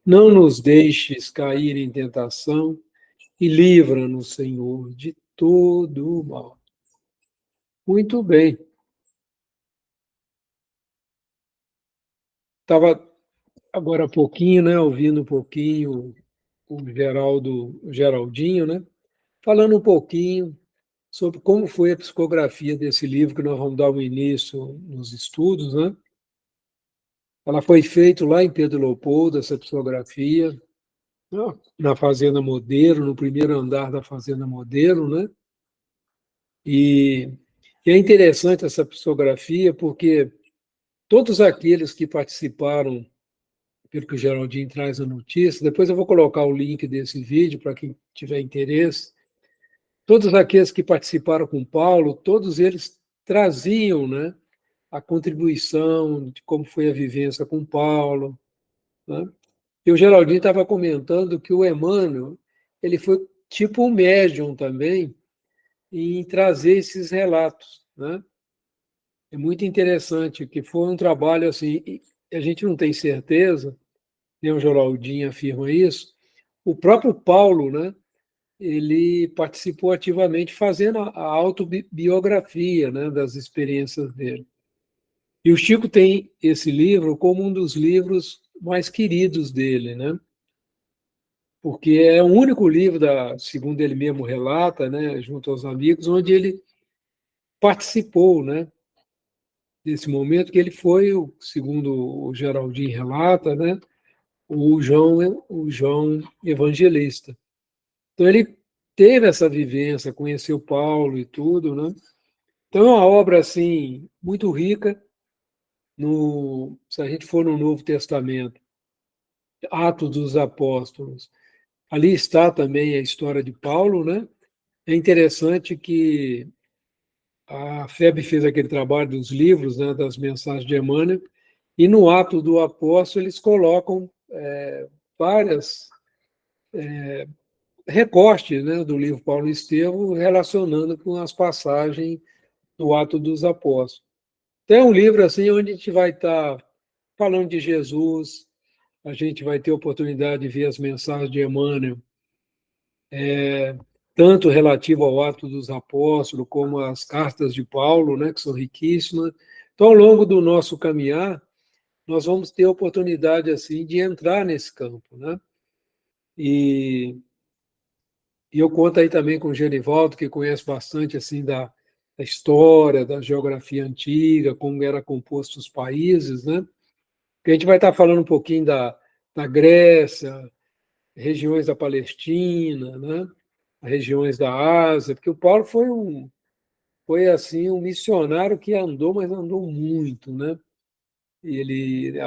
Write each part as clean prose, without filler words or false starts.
Não nos deixes cair em tentação e livra-nos, Senhor, de todo o mal. Muito bem. Estava agora há pouquinho, né, ouvindo um pouquinho o Geraldinho, né, falando um pouquinho sobre como foi a psicografia desse livro que nós vamos dar o início nos estudos, né? Ela foi feita lá em Pedro Leopoldo, essa psicografia, na Fazenda Modelo, no primeiro andar da Fazenda Modelo, né? E é interessante essa psicografia porque todos aqueles que participaram, pelo que o Geraldinho traz a notícia, depois eu vou colocar o link desse vídeo para quem tiver interesse, todos aqueles que participaram com Paulo, todos eles traziam, né, a contribuição de como foi a vivência com Paulo, né? E o Geraldinho estava comentando que o Emmanuel, ele foi tipo um médium também em trazer esses relatos, né? É muito interessante que foi um trabalho assim, a gente não tem certeza, nem o Geraldinho afirma isso. O próprio Paulo, né? Ele participou ativamente fazendo a autobiografia, né, das experiências dele. E o Chico tem esse livro como um dos livros mais queridos dele, né? Porque é o único livro, segundo ele mesmo relata, né, junto aos amigos, onde ele participou, né, desse momento que ele foi, segundo o Geraldinho relata, né, o João Evangelista. Então ele teve essa vivência, conheceu Paulo e tudo, né? Então é uma obra assim muito rica se a gente for no Novo Testamento, Atos dos Apóstolos. Ali está também a história de Paulo, né? É interessante que a FEB fez aquele trabalho dos livros, né, das mensagens de Emmanuel, e no Ato do Apóstolo eles colocam várias recortes, né, do livro Paulo e Estevão relacionando com as passagens do Ato dos Apóstolos. Tem um livro assim onde a gente vai estar falando de Jesus, a gente vai ter oportunidade de ver as mensagens de Emmanuel, tanto relativo ao Ato dos Apóstolos, como as cartas de Paulo, né, que são riquíssimas. Então, ao longo do nosso caminhar, nós vamos ter oportunidade assim de entrar nesse campo, né? E eu conto aí também com o Genivaldo, que conhece bastante assim da história, da geografia antiga, como era composto os países, né? Que a gente vai estar falando um pouquinho da Grécia, regiões da Palestina, né? Regiões da Ásia, porque o Paulo foi assim um missionário que andou, mas andou muito, né? Ele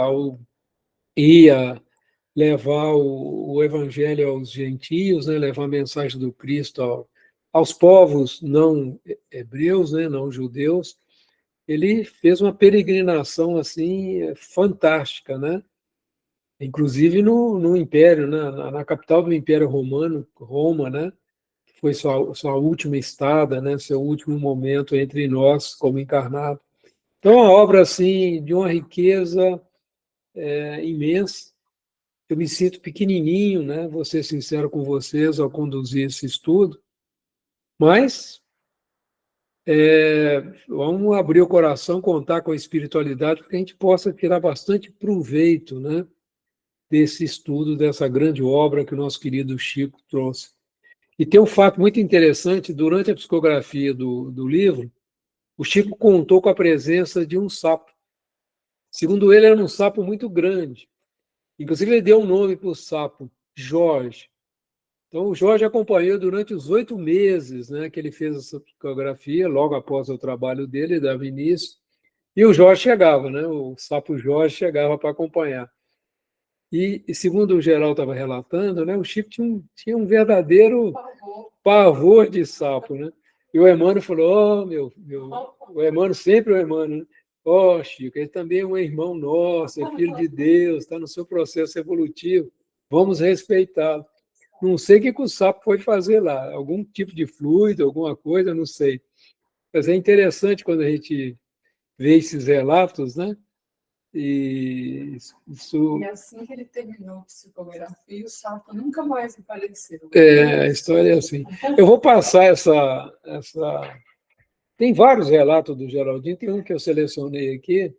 ia levar o evangelho aos gentios, né? Levar a mensagem do Cristo aos povos não hebreus, né? Não judeus. Ele fez uma peregrinação assim fantástica, né? Inclusive no Império, né? Na capital do Império Romano, Roma, né? Foi sua última estada, né? Seu último momento entre nós como encarnado. Então, é uma obra assim de uma riqueza imensa. Eu me sinto pequenininho, né? Vou ser sincero com vocês ao conduzir esse estudo, mas vamos abrir o coração, contar com a espiritualidade, para que a gente possa tirar bastante proveito, né, desse estudo, dessa grande obra que o nosso querido Chico trouxe. E tem um fato muito interessante: durante a psicografia do livro, o Chico contou com a presença de um sapo. Segundo ele, era um sapo muito grande. Inclusive, ele deu um nome para o sapo, Jorge. Então, o Jorge acompanhou durante os 8 meses, né, que ele fez essa psicografia, logo após o trabalho dele, dava início. E o Jorge chegava, né, o sapo Jorge chegava para acompanhar. E segundo o Geraldo estava relatando, né, o Chico tinha um verdadeiro pavor de sapo, né? E o Emmanuel falou: o Emmanuel sempre é o Emmanuel, né? Chico, ele também é um irmão nosso, é filho de Deus, está no seu processo evolutivo, vamos respeitá-lo. Não sei o que o sapo foi fazer lá, algum tipo de fluido, alguma coisa, não sei. Mas é interessante quando a gente vê esses relatos, né? E isso... E assim que ele terminou a psicografia, o sapo nunca mais apareceu. A história é assim. Eu vou passar essa... Tem vários relatos do Geraldinho, tem um que eu selecionei aqui,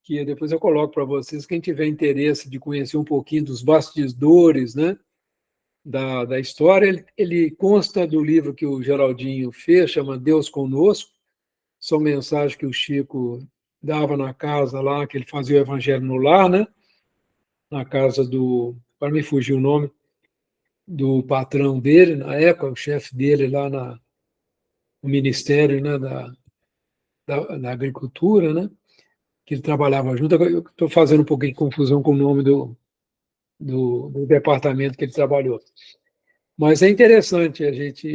que depois eu coloco para vocês, quem tiver interesse de conhecer um pouquinho dos bastidores, né, da história, ele consta do livro que o Geraldinho fez, chama Deus Conosco, são mensagens que o Chico dava na casa lá, que ele fazia o evangelho no lar, né, na casa do, para me fugir o nome, do patrão dele, na época, o chefe dele lá no Ministério, né, da Agricultura, né, que ele trabalhava junto. Eu estou fazendo um pouquinho de confusão com o nome do departamento que ele trabalhou. Mas é interessante a gente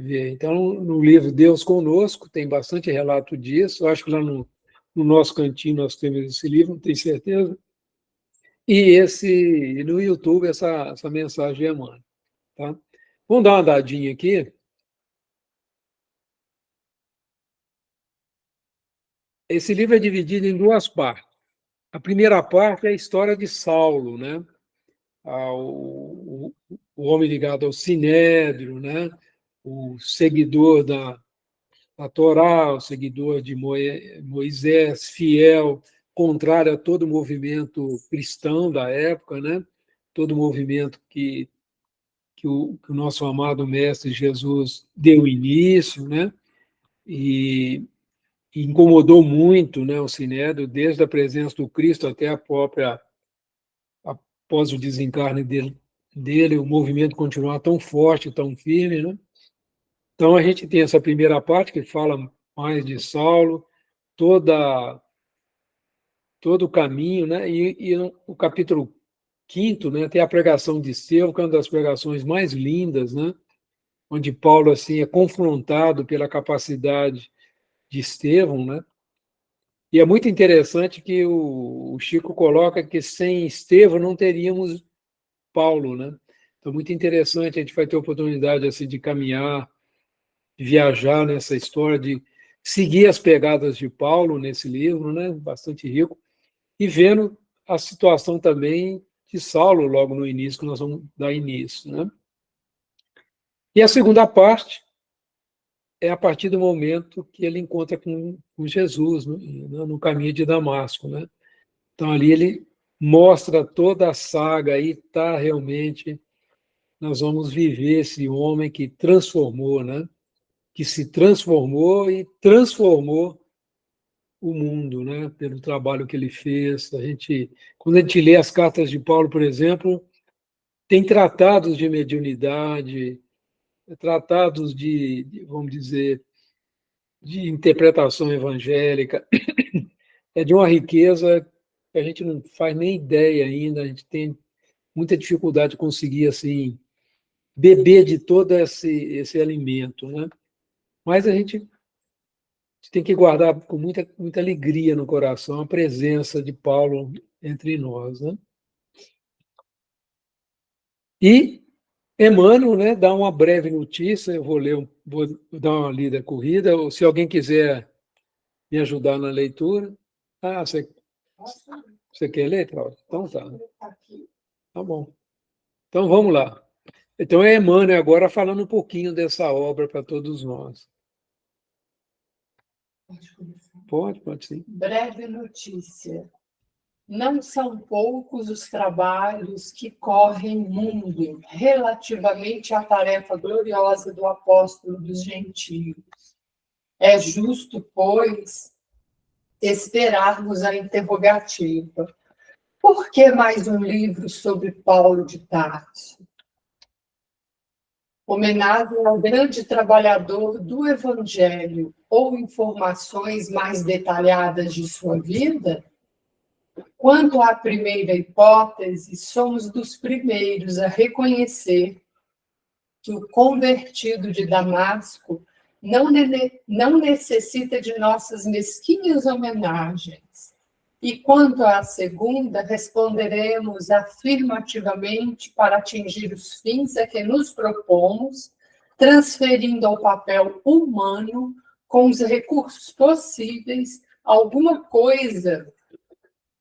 ver. Então, no livro Deus Conosco, tem bastante relato disso. Eu acho que lá no nosso cantinho nós temos esse livro, não tenho certeza. E no YouTube, essa mensagem emana. Tá? Vamos dar uma andadinha aqui. Esse livro é dividido em duas partes. A primeira parte é a história de Saulo, né? O homem ligado ao Sinédrio, né? O seguidor da Torá, o seguidor de Moisés, fiel, contrário a todo o movimento cristão da época, né? Todo o movimento que o nosso amado Mestre Jesus deu início, né? E incomodou muito, né, o Sinédrio, desde a presença do Cristo até a própria, após o desencarne dele, o movimento continuar tão forte, tão firme, né? Então a gente tem essa primeira parte que fala mais de Saulo, todo o caminho, né? E o capítulo 5º, né, tem a pregação de Estevão, que é uma das pregações mais lindas, né? Onde Paulo assim é confrontado pela capacidade de Estevão, né? E é muito interessante que o Chico coloca que sem Estevão não teríamos Paulo, né? Então, muito interessante, a gente vai ter oportunidade assim, de caminhar, de viajar nessa história, de seguir as pegadas de Paulo nesse livro, né? Bastante rico, e vendo a situação também de Saulo logo no início, que nós vamos dar início, né? E a segunda parte é a partir do momento que ele encontra com Jesus, né? No caminho de Damasco, né? Então, ali ele mostra toda a saga e tá realmente, nós vamos viver esse homem que transformou, né? Que se transformou e transformou o mundo, né? Pelo trabalho que ele fez. Quando a gente lê as cartas de Paulo, por exemplo, tem tratados de mediunidade, tratados vamos dizer, de interpretação evangélica, é de uma riqueza que a gente não faz nem ideia ainda, a gente tem muita dificuldade de conseguir assim beber de todo esse alimento, né? Mas a gente tem que guardar com muita alegria no coração a presença de Paulo entre nós, né? E Emmanuel, né, dá uma breve notícia, eu vou dar uma lida corrida, ou se alguém quiser me ajudar na leitura. Ah, você quer ler, Cláudio? Então tá. Tá bom. Então vamos lá. Então é Emmanuel agora falando um pouquinho dessa obra para todos nós. Pode sim. Breve notícia. Não são poucos os trabalhos que correm mundo relativamente à tarefa gloriosa do apóstolo dos gentios. É justo, pois, esperarmos a interrogativa. Por que mais um livro sobre Paulo de Tarso? Homenagem ao grande trabalhador do Evangelho ou informações mais detalhadas de sua vida? Quanto à primeira hipótese, somos dos primeiros a reconhecer que o convertido de Damasco não necessita de nossas mesquinhas homenagens. E quanto à segunda, responderemos afirmativamente para atingir os fins a que nos propomos, transferindo ao papel humano, com os recursos possíveis, alguma coisa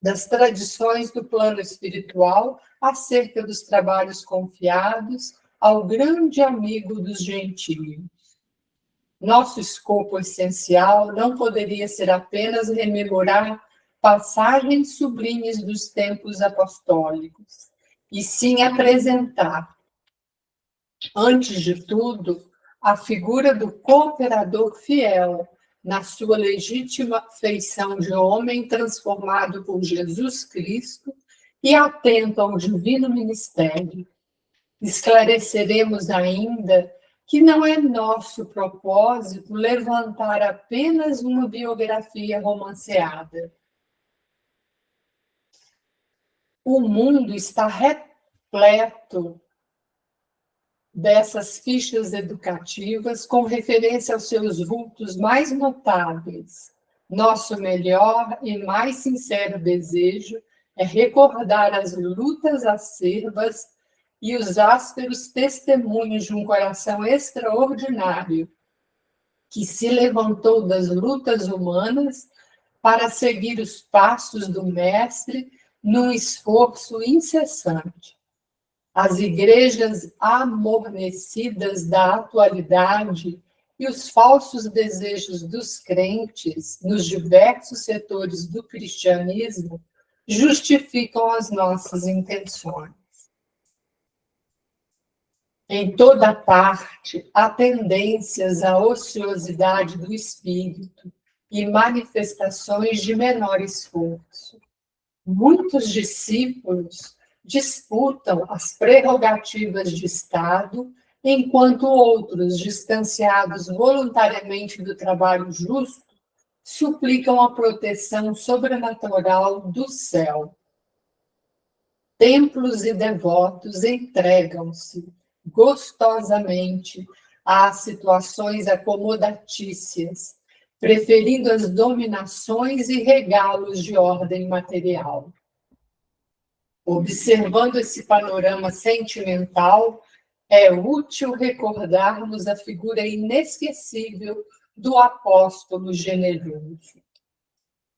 das tradições do plano espiritual acerca dos trabalhos confiados ao grande amigo dos gentios. Nosso escopo essencial não poderia ser apenas rememorar passagens sublimes dos tempos apostólicos, e sim apresentar, antes de tudo, a figura do cooperador fiel, na sua legítima feição de homem transformado por Jesus Cristo e atento ao divino ministério. Esclareceremos ainda que não é nosso propósito levantar apenas uma biografia romanceada. O mundo está repleto dessas fichas educativas com referência aos seus vultos mais notáveis. Nosso melhor e mais sincero desejo é recordar as lutas acerbas e os ásperos testemunhos de um coração extraordinário que se levantou das lutas humanas para seguir os passos do Mestre num esforço incessante. As igrejas amornecidas da atualidade e os falsos desejos dos crentes nos diversos setores do cristianismo justificam as nossas intenções. Em toda parte, há tendências à ociosidade do espírito e manifestações de menor esforço. Muitos discípulos disputam as prerrogativas de Estado, enquanto outros, distanciados voluntariamente do trabalho justo, suplicam a proteção sobrenatural do céu. Templos e devotos entregam-se gostosamente às situações acomodatícias, preferindo as dominações e regalos de ordem material. Observando esse panorama sentimental, é útil recordarmos a figura inesquecível do apóstolo generoso.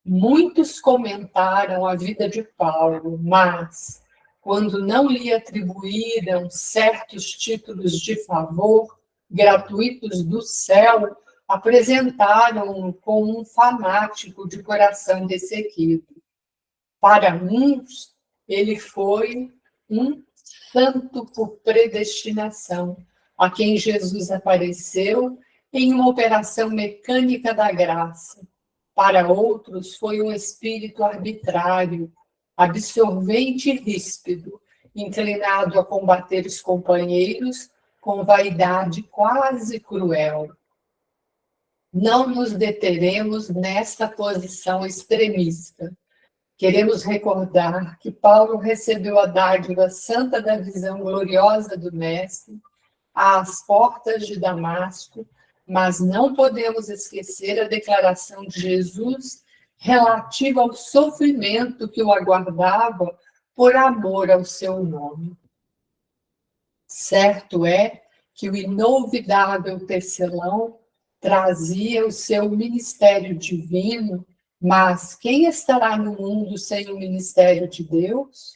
Muitos comentaram a vida de Paulo, mas, quando não lhe atribuíram certos títulos de favor gratuitos do céu, apresentaram-no como um fanático de coração ressequido. Para uns, ele foi um santo por predestinação, a quem Jesus apareceu em uma operação mecânica da graça. Para outros, foi um espírito arbitrário, absorvente e ríspido, inclinado a combater os companheiros com vaidade quase cruel. Não nos deteremos nesta posição extremista. Queremos recordar que Paulo recebeu a dádiva santa da visão gloriosa do Mestre às portas de Damasco, mas não podemos esquecer a declaração de Jesus relativa ao sofrimento que o aguardava por amor ao seu nome. Certo é que o inolvidável tecelão trazia o seu ministério divino, mas quem estará no mundo sem o ministério de Deus?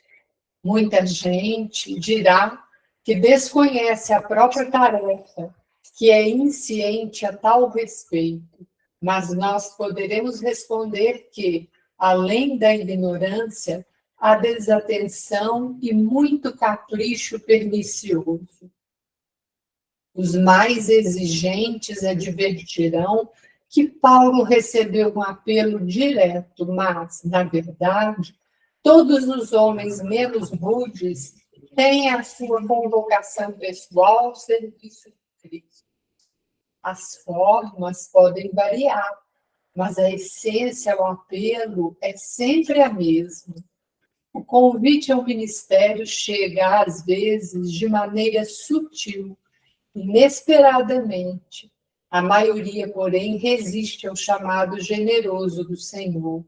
Muita gente dirá que desconhece a própria tarefa, que é insciente a tal respeito, mas nós poderemos responder que, além da ignorância, há desatenção e muito capricho pernicioso. Os mais exigentes advertirão que Paulo recebeu um apelo direto, mas, na verdade, todos os homens menos rudes têm a sua convocação pessoal ao serviço de Cristo. As formas podem variar, mas a essência, o apelo é sempre a mesma. O convite ao ministério chega, às vezes, de maneira sutil, inesperadamente. A maioria, porém, resiste ao chamado generoso do Senhor.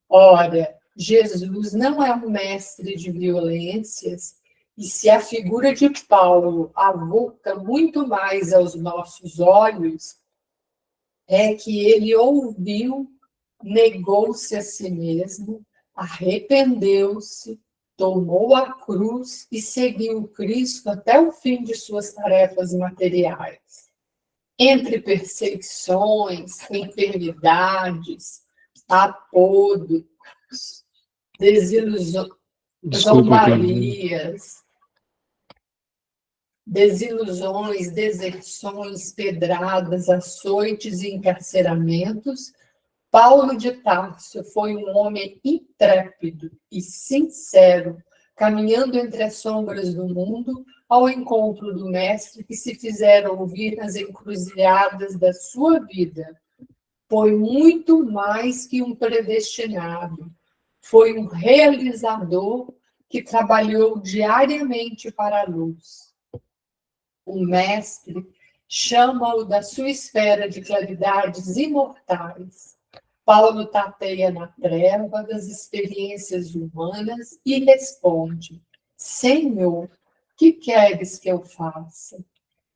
Ora, Jesus não é um mestre de violências, e se a figura de Paulo avulta muito mais aos nossos olhos, é que ele ouviu, negou-se a si mesmo, arrependeu-se, tomou a cruz e seguiu Cristo até o fim de suas tarefas materiais. Entre perseguições, enfermidades, apodos, desilusões, zombarias, desilusões, deserções, pedradas, açoites e encarceramentos, Paulo de Tarso foi um homem intrépido e sincero, caminhando entre as sombras do mundo ao encontro do Mestre que se fizera ouvir nas encruzilhadas da sua vida. Foi muito mais que um predestinado, foi um realizador que trabalhou diariamente para a luz. O Mestre chama-o da sua esfera de claridades imortais. Paulo tateia na treva das experiências humanas e responde: Senhor, que queres que eu faça?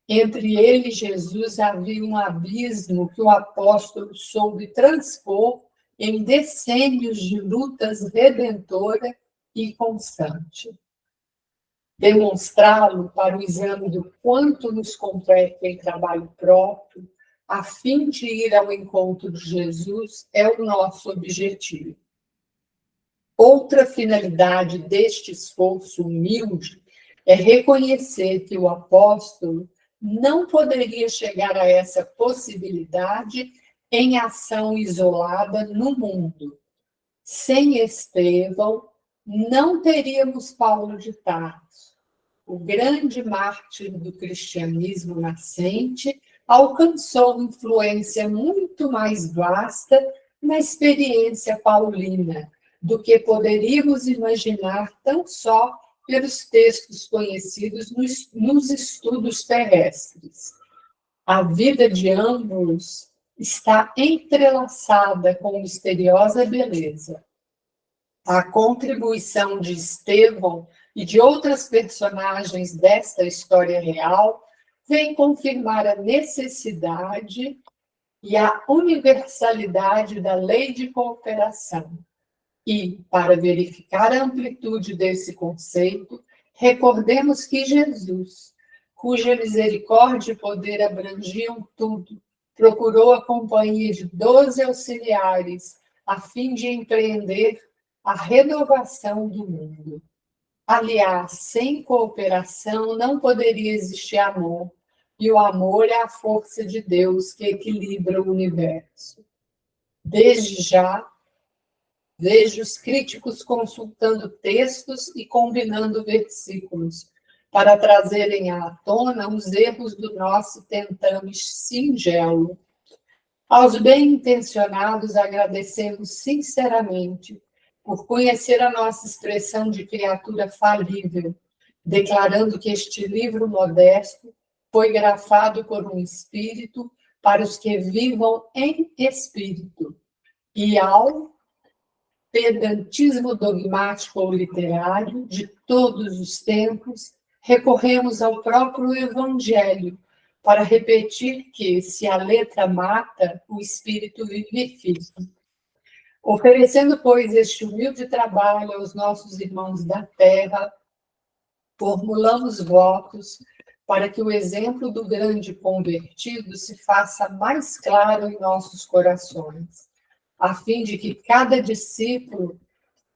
Entre ele e Jesus havia um abismo que o apóstolo soube transpor em decênios de lutas redentora e constante. Demonstrá-lo para o exame do quanto nos compete em trabalho próprio, a fim de ir ao encontro de Jesus, é o nosso objetivo. Outra finalidade deste esforço humilde é reconhecer que o apóstolo não poderia chegar a essa possibilidade em ação isolada no mundo. Sem Estevão, não teríamos Paulo de Tarso. O grande mártir do cristianismo nascente alcançou influência muito mais vasta na experiência paulina do que poderíamos imaginar tão só pelos textos conhecidos nos estudos terrestres. A vida de ambos está entrelaçada com misteriosa beleza. A contribuição de Estevão e de outras personagens desta história real vem confirmar a necessidade e a universalidade da lei de cooperação. E, para verificar a amplitude desse conceito, recordemos que Jesus, cuja misericórdia e poder abrangiam tudo, procurou a companhia de 12 auxiliares a fim de empreender a renovação do mundo. Aliás, sem cooperação não poderia existir amor, e o amor é a força de Deus que equilibra o universo. Desde já, vejo os críticos consultando textos e combinando versículos para trazerem à tona os erros do nosso tentame singelo. Aos bem-intencionados agradecemos sinceramente por conhecer a nossa expressão de criatura falível, declarando que este livro modesto foi grafado por um espírito para os que vivam em espírito. E ao pedantismo dogmático ou literário de todos os tempos, recorremos ao próprio Evangelho para repetir que, se a letra mata, o espírito vivifica. Oferecendo, pois, este humilde trabalho aos nossos irmãos da terra, formulamos votos para que o exemplo do grande convertido se faça mais claro em nossos corações, a fim de que cada discípulo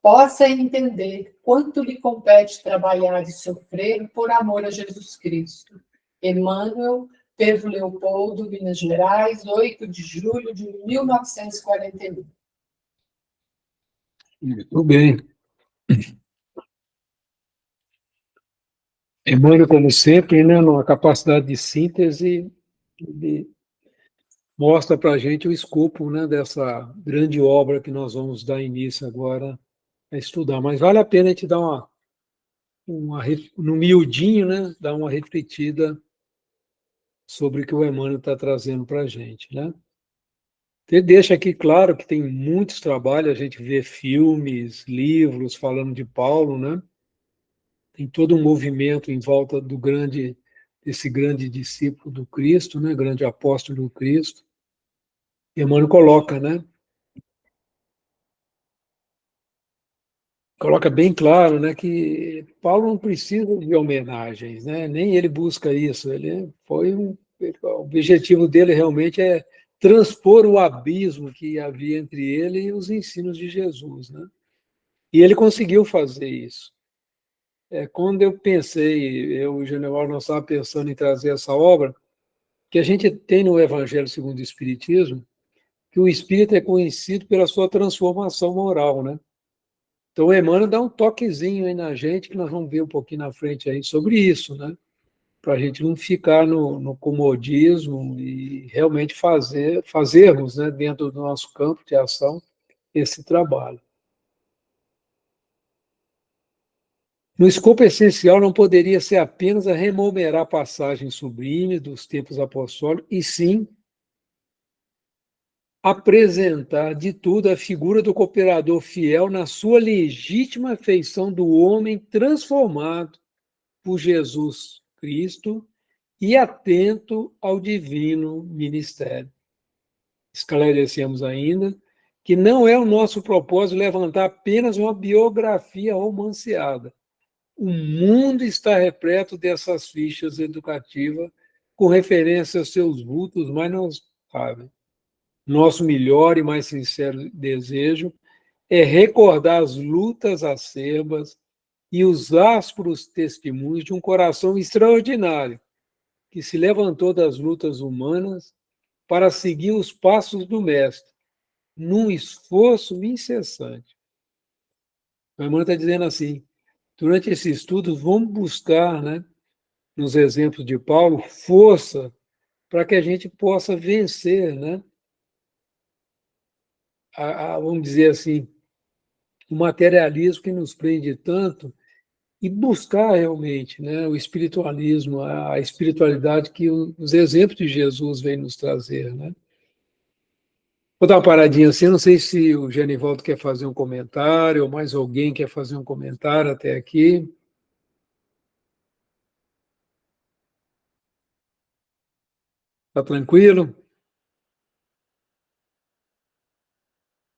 possa entender quanto lhe compete trabalhar e sofrer por amor a Jesus Cristo. Emmanuel, Pedro Leopoldo, Minas Gerais, 8 de julho de 1941. Muito bem. Emmanuel, como sempre, né, numa capacidade de síntese, mostra para a gente o escopo, né, dessa grande obra que nós vamos dar início agora a estudar. Mas vale a pena a gente dar no miudinho, né, dar uma refletida sobre o que o Emmanuel está trazendo para a gente, né? Ele deixa aqui claro que tem muitos trabalhos, a gente vê filmes, livros falando de Paulo, né? Tem todo um movimento em volta desse grande discípulo do Cristo, né? Grande apóstolo do Cristo. E Emmanuel coloca, né? coloca bem claro, né, que Paulo não precisa de homenagens, né? Nem ele busca isso. O objetivo dele realmente é transpor o abismo que havia entre ele e os ensinos de Jesus, né? E ele conseguiu fazer isso. Quando eu pensei, eu e o General, nós estávamos pensando em trazer essa obra, que a gente tem no Evangelho segundo o Espiritismo, que o espírito é conhecido pela sua transformação moral, né? Então, o Emmanuel dá um toquezinho aí na gente, que nós vamos ver um pouquinho na frente aí sobre isso, né? Para a gente não ficar no comodismo e realmente fazermos, né, dentro do nosso campo de ação, esse trabalho. No escopo essencial, não poderia ser apenas a rememorar passagens sublimes dos tempos apostólicos, e sim apresentar de tudo a figura do cooperador fiel na sua legítima feição do homem transformado por Jesus Cristo e atento ao divino ministério. Esclarecemos ainda que não é o nosso propósito levantar apenas uma biografia romanceada. O mundo está repleto dessas fichas educativas com referência aos seus vultos mais notáveis. Nosso melhor e mais sincero desejo é recordar as lutas acerbas e os ásperos testemunhos de um coração extraordinário que se levantou das lutas humanas para seguir os passos do Mestre, num esforço incessante. A irmã está dizendo assim, durante esse estudo, vamos buscar, né, nos exemplos de Paulo, força para que a gente possa vencer, né, vamos dizer assim, o materialismo que nos prende tanto e buscar realmente, né, o espiritualismo, a espiritualidade que os exemplos de Jesus vêm nos trazer, né? Vou dar uma paradinha assim, não sei se o Genivaldo quer fazer um comentário, ou mais alguém quer fazer um comentário até aqui. Está tranquilo?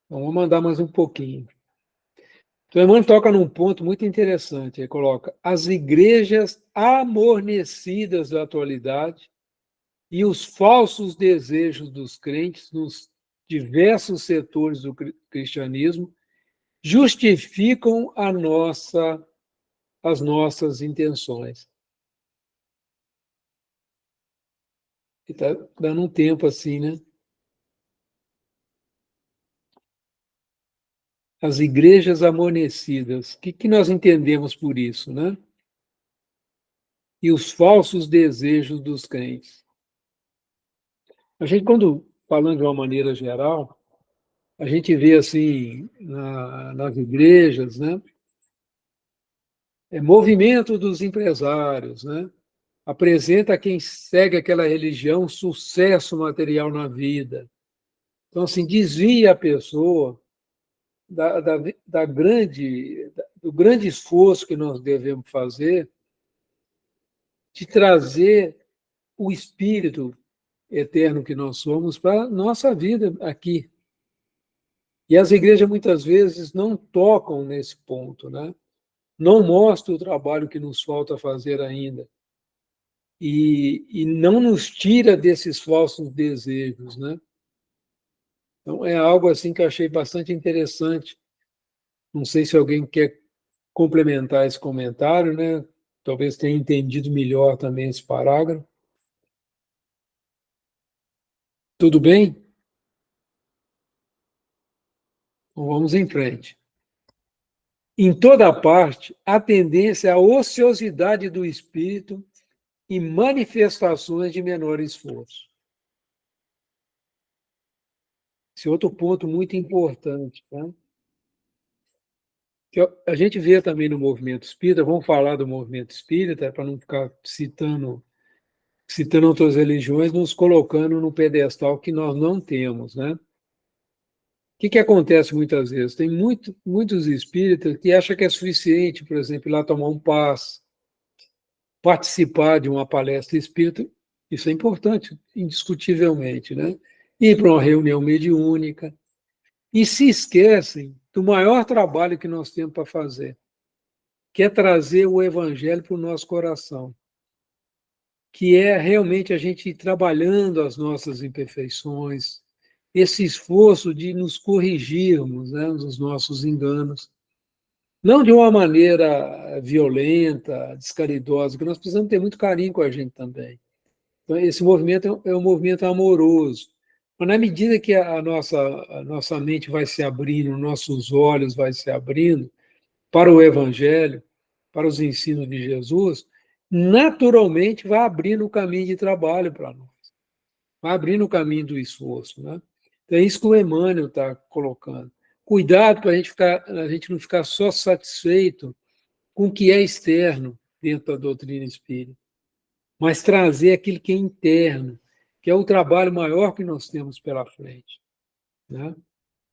Então, vamos mandar mais um pouquinho. Então, o irmão toca num ponto muito interessante. Ele coloca as igrejas amornecidas da atualidade e os falsos desejos dos crentes nos diversos setores do cristianismo justificam as nossas intenções. Está dando um tempo assim, né? As igrejas amornecidas. O que nós entendemos por isso, né? E os falsos desejos dos crentes. A gente, quando falando de uma maneira geral, a gente vê assim nas igrejas, né? Movimento dos empresários, né? Apresenta a quem segue aquela religião sucesso material na vida. Então, assim, desvia a pessoa do grande esforço que nós devemos fazer de trazer o espírito eterno que nós somos para a nossa vida aqui. E as igrejas muitas vezes não tocam nesse ponto, né? Não mostram o trabalho que nos falta fazer ainda. E não nos tira desses falsos desejos, né? Então, é algo assim que eu achei bastante interessante. Não sei se alguém quer complementar esse comentário, né? Talvez tenha entendido melhor também esse parágrafo. Tudo bem? Então, vamos em frente. Em toda parte, a tendência à ociosidade do espírito e manifestações de menor esforço. Esse é outro ponto muito importante, tá? Que a gente vê também no movimento espírita, vamos falar do movimento espírita, para não ficar citando outras religiões, nos colocando no pedestal que nós não temos, né? O que acontece muitas vezes? Tem muitos espíritas que acham que é suficiente, por exemplo, ir lá tomar um passe, participar de uma palestra espírita, isso é importante, indiscutivelmente, né? Ir para uma reunião mediúnica, e se esquecem do maior trabalho que nós temos para fazer, que é trazer o Evangelho para o nosso coração, que é realmente a gente ir trabalhando as nossas imperfeições, esse esforço de nos corrigirmos, né, dos nossos enganos, não de uma maneira violenta, descaridosa, porque nós precisamos ter muito carinho com a gente também. Então, esse movimento é um movimento amoroso. Mas na medida que a nossa mente vai se abrindo, nossos olhos vai se abrindo para o Evangelho, para os ensinos de Jesus, naturalmente vai abrindo o caminho de trabalho para nós, vai abrindo o caminho do esforço, né? Então, é isso que o Emmanuel está colocando. Cuidado para a gente não ficar só satisfeito com o que é externo dentro da doutrina espírita, mas trazer aquilo que é interno, que é o trabalho maior que nós temos pela frente, né?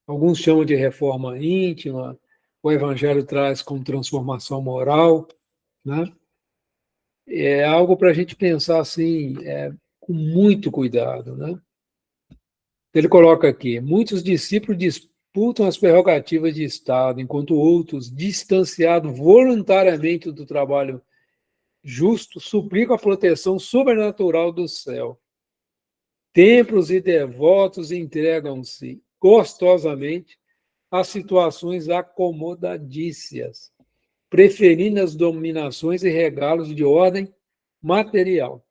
Alguns chamam de reforma íntima, o Evangelho traz como transformação moral, né? É algo para a gente pensar assim, com muito cuidado, né? Ele coloca aqui: muitos discípulos disputam as prerrogativas de Estado, enquanto outros, distanciados voluntariamente do trabalho justo, suplicam a proteção sobrenatural do céu. Templos e devotos entregam-se gostosamente a situações acomodadícias, preferindo as dominações e regalos de ordem material.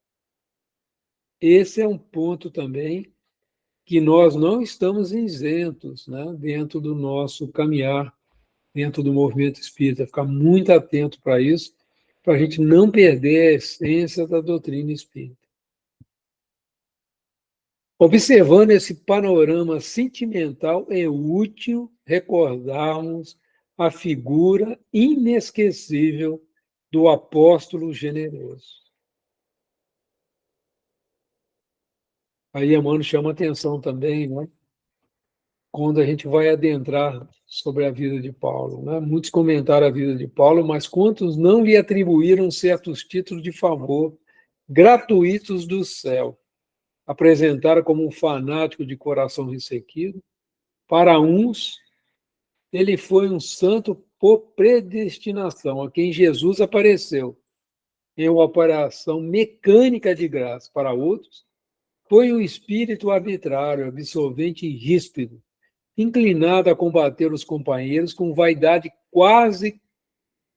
Esse é um ponto também que nós não estamos isentos, né, dentro do nosso caminhar, dentro do movimento espírita. Ficar muito atento para isso, para a gente não perder a essência da doutrina espírita. Observando esse panorama sentimental, é útil recordarmos a figura inesquecível do apóstolo generoso. Aí Emmanuel chama atenção também, né, quando a gente vai adentrar sobre a vida de Paulo, né? Muitos comentaram a vida de Paulo, mas quantos não lhe atribuíram certos títulos de favor gratuitos do céu? Apresentaram como um fanático de coração ressequido. Para uns, ele foi um santo por predestinação, a quem Jesus apareceu em uma operação mecânica de graça. Para outros, foi um espírito arbitrário, absolvente e ríspido, inclinado a combater os companheiros com vaidade quase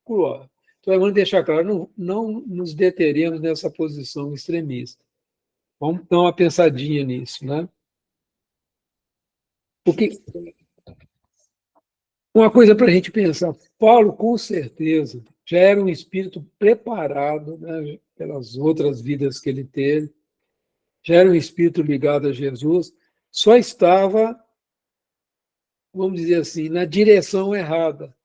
cruel. Então, vamos deixar claro, não nos deteremos nessa posição extremista. Vamos dar uma pensadinha nisso, né? Porque uma coisa para a gente pensar, Paulo, com certeza, já era um espírito preparado, né, pelas outras vidas que ele teve, já era um espírito ligado a Jesus, só estava, vamos dizer assim, na direção errada.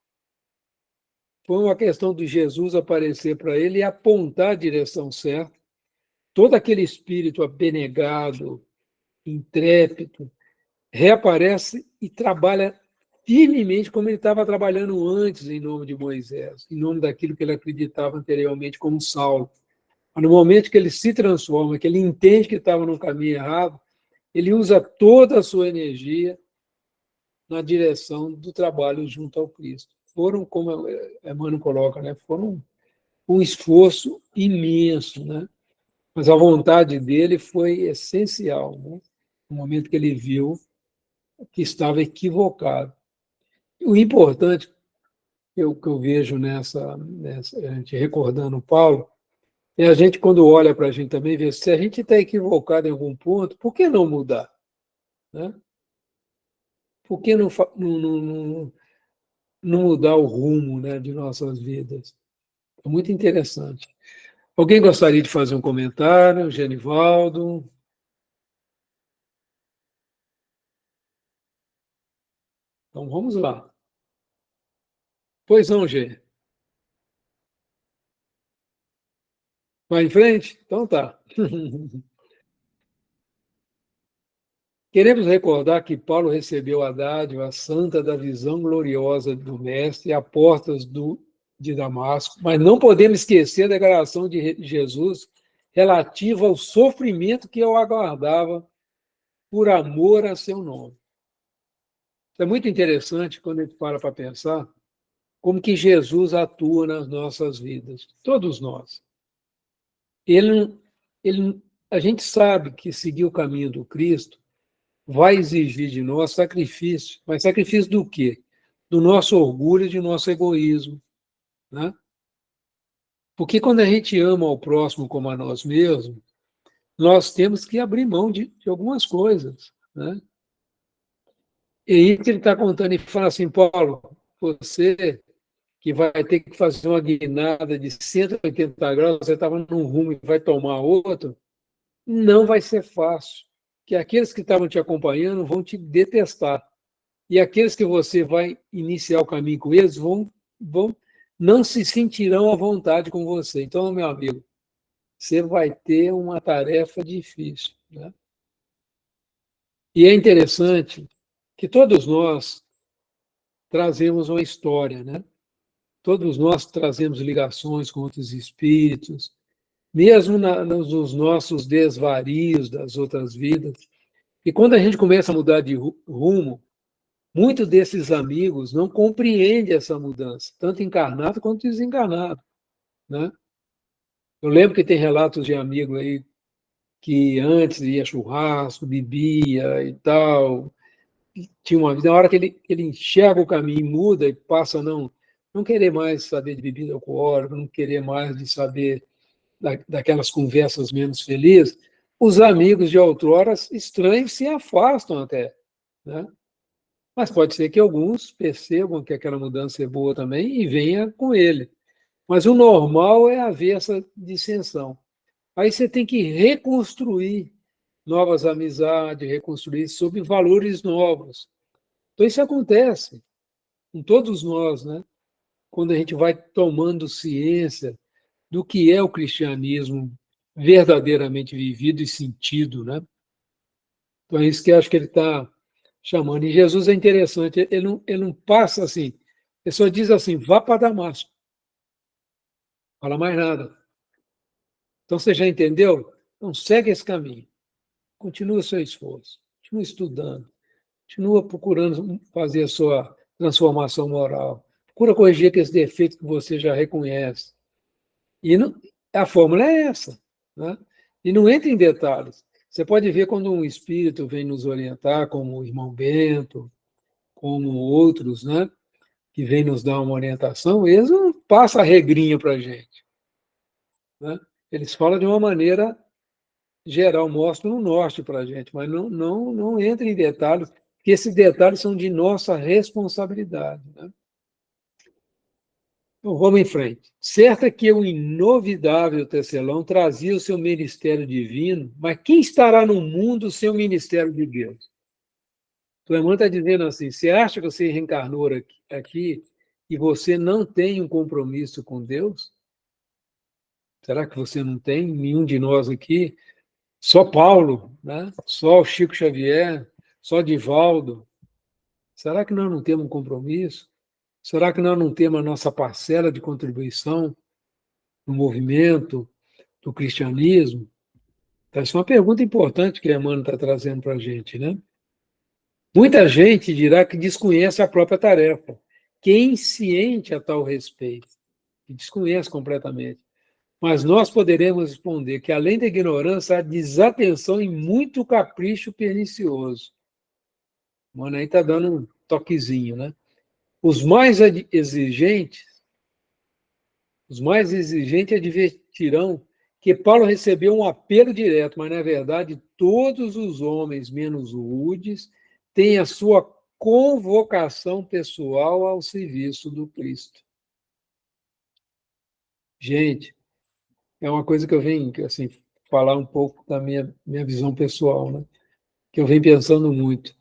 Foi uma questão de Jesus aparecer para ele e apontar a direção certa. Todo aquele espírito abnegado, intrépido, reaparece e trabalha firmemente como ele estava trabalhando antes em nome de Moisés, em nome daquilo que ele acreditava anteriormente como Saulo. Mas no momento que ele se transforma, que ele entende que estava no caminho errado, ele usa toda a sua energia na direção do trabalho junto ao Cristo. Foram, como Emmanuel coloca, né, foram um esforço imenso, né? Mas a vontade dele foi essencial, né? No momento que ele viu que estava equivocado. O importante que eu vejo nessa, a gente recordando Paulo, é a gente, quando olha para a gente também, ver se a gente está equivocado em algum ponto, por que não mudar? Né? Por que não mudar o rumo, né, de nossas vidas? É muito interessante. Alguém gostaria de fazer um comentário? Genivaldo? Então vamos lá. Pois não, Gê. Vai em frente? Então tá. Queremos recordar que Paulo recebeu a dádiva santa da visão gloriosa do Mestre a portas de Damasco, mas não podemos esquecer a declaração de Jesus relativa ao sofrimento que o aguardava por amor a seu nome. É muito interessante quando a gente para pensar como que Jesus atua nas nossas vidas, todos nós. Ele, a gente sabe que seguir o caminho do Cristo vai exigir de nós sacrifício, mas sacrifício do quê? Do nosso orgulho e do nosso egoísmo, né? Porque quando a gente ama ao próximo como a nós mesmos, nós temos que abrir mão de algumas coisas, né? E aí que ele está contando e fala assim, Paulo, você que vai ter que fazer uma guinada de 180 graus, você estava num rumo e vai tomar outro, não vai ser fácil, que aqueles que estavam te acompanhando vão te detestar. E aqueles que você vai iniciar o caminho com eles vão não se sentirão à vontade com você. Então, meu amigo, você vai ter uma tarefa difícil, né? E é interessante que todos nós trazemos uma história, né? Todos nós trazemos ligações com outros espíritos, mesmo nos nossos desvarios das outras vidas. E quando a gente começa a mudar de rumo, muitos desses amigos não compreendem essa mudança, tanto encarnado quanto desencarnado, né? Eu lembro que tem relatos de amigos aí que antes ia churrasco, bebia e tal, tinha uma vida, na hora que ele enxerga o caminho, muda e passa a não querer mais saber de bebida alcoólica, não querer mais de saber daquelas conversas menos felizes, os amigos de outrora estranhos se afastam até, né? Mas pode ser que alguns percebam que aquela mudança é boa também e venha com ele. Mas o normal é haver essa dissensão. Aí você tem que reconstruir novas amizades, reconstruir sob valores novos. Então isso acontece com todos nós, né? Quando a gente vai tomando ciência do que é o cristianismo verdadeiramente vivido e sentido, né? Então é isso que eu acho que ele está chamando. E Jesus é interessante, ele não passa assim, ele só diz assim, vá para Damasco, fala mais nada. Então você já entendeu? Então segue esse caminho, continua o seu esforço, continua estudando, continua procurando fazer a sua transformação moral, procura corrigir aqueles defeitos que você já reconhece. E não, a fórmula é essa, né? E não entra em detalhes. Você pode ver quando um espírito vem nos orientar, como o irmão Bento, como outros, né, que vêm nos dar uma orientação, eles não passam a regrinha para a gente, né? Eles falam de uma maneira geral, mostram o norte para a gente, mas não entra em detalhes, porque esses detalhes são de nossa responsabilidade, né? Então, vamos em frente. Certo é que o inovidável tecelão trazia o seu ministério divino, mas quem estará no mundo sem o ministério de Deus? O Emmanuel está dizendo assim, você acha que você reencarnou aqui e você não tem um compromisso com Deus? Será que você não tem? Nenhum de nós aqui? Só Paulo, né? Só o Chico Xavier, só Divaldo. Será que nós não temos um compromisso? Será que nós não temos a nossa parcela de contribuição no movimento do cristianismo? Então, essa é uma pergunta importante que a Emmanuel está trazendo para a gente, né? Muita gente dirá que desconhece a própria tarefa, que é insciente a tal respeito, que desconhece completamente. Mas nós poderemos responder que, além da ignorância, há desatenção e muito capricho pernicioso. Mano, aí está dando um toquezinho, né? Os mais exigentes, os mais exigentes advertirão que Paulo recebeu um apelo direto, mas, na verdade, todos os homens, menos rudes, têm a sua convocação pessoal ao serviço do Cristo. Gente, é uma coisa que eu venho assim, falar um pouco da minha visão pessoal, né? Que eu venho pensando muito.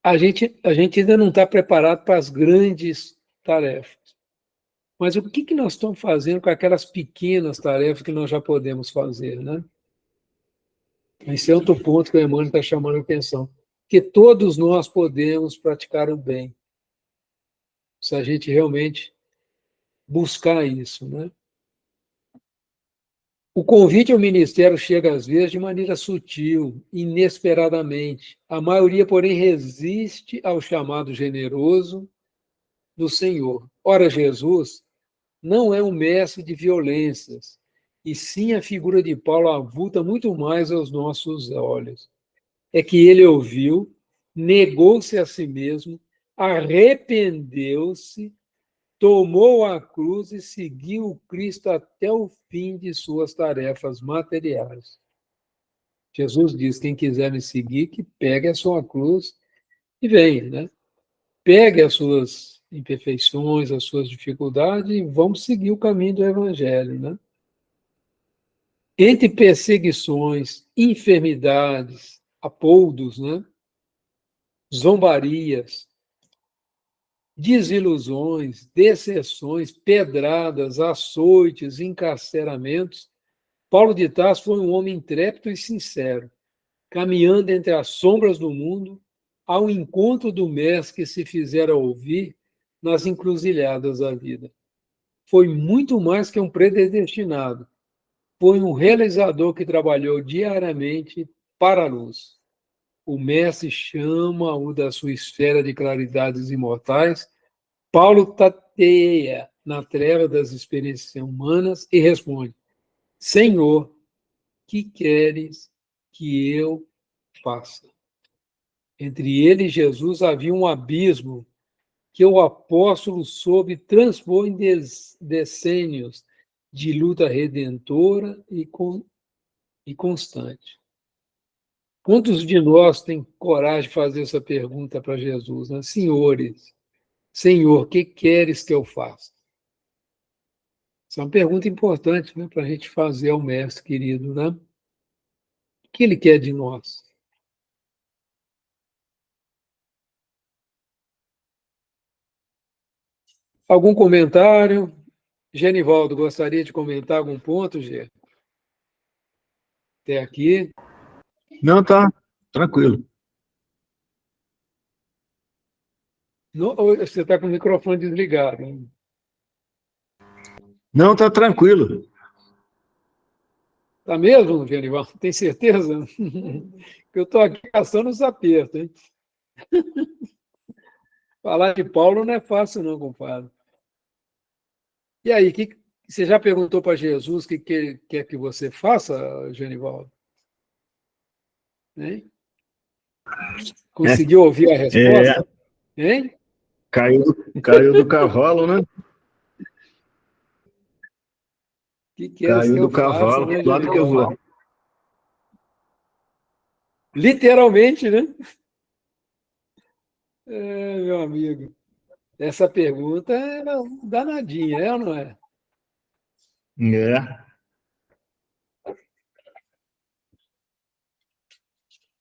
A gente ainda não está preparado para as grandes tarefas. Mas o que nós estamos fazendo com aquelas pequenas tarefas que nós já podemos fazer, né? Esse é outro ponto que o Emmanuel está chamando a atenção. Que todos nós podemos praticar o bem, se a gente realmente buscar isso, né? O convite ao ministério chega, às vezes, de maneira sutil, inesperadamente. A maioria, porém, resiste ao chamado generoso do Senhor. Ora, Jesus não é um mestre de violências, e sim a figura de Paulo avulta muito mais aos nossos olhos. É que ele ouviu, negou-se a si mesmo, arrependeu-se, tomou a cruz e seguiu Cristo até o fim de suas tarefas materiais. Jesus diz: quem quiser me seguir, que pegue a sua cruz e venha, né? Pegue as suas imperfeições, as suas dificuldades e vamos seguir o caminho do Evangelho, né? Entre perseguições, enfermidades, apoudos, né? Zombarias, desilusões, decepções, pedradas, açoites, encarceramentos, Paulo de Tarso foi um homem intrépido e sincero, caminhando entre as sombras do mundo ao encontro do Mestre que se fizera ouvir nas encruzilhadas da vida. Foi muito mais que um predestinado, foi um realizador que trabalhou diariamente para a luz. O Mestre chama-o da sua esfera de claridades imortais. Paulo tateia na treva das experiências humanas e responde: Senhor, que queres que eu faça? Entre ele e Jesus havia um abismo que o apóstolo soube transpor em decênios de luta redentora e constante. Quantos de nós têm coragem de fazer essa pergunta para Jesus, né? Senhor, que queres que eu faça? Essa é uma pergunta importante, né, para a gente fazer ao Mestre querido, né? O que ele quer de nós? Algum comentário? Genivaldo, gostaria de comentar algum ponto, Gê? Até aqui. Não, tá tranquilo. Você está com o microfone desligado. Hein? Não, tá tranquilo. Tá mesmo, Genivaldo? Tem certeza? Que eu estou aqui caçando os apertos, hein? Falar de Paulo não é fácil, não, compadre. E aí, você já perguntou para Jesus o que quer que você faça, Genivaldo? Hein? Conseguiu ouvir a resposta? Hein? Caiu do cavalo, né? O que queres que Caiu eu do faça, cavalo, né, pro lado que eu Genivaldo? vou. Literalmente, né? Meu amigo. Essa pergunta é danadinha, é ou não é? É.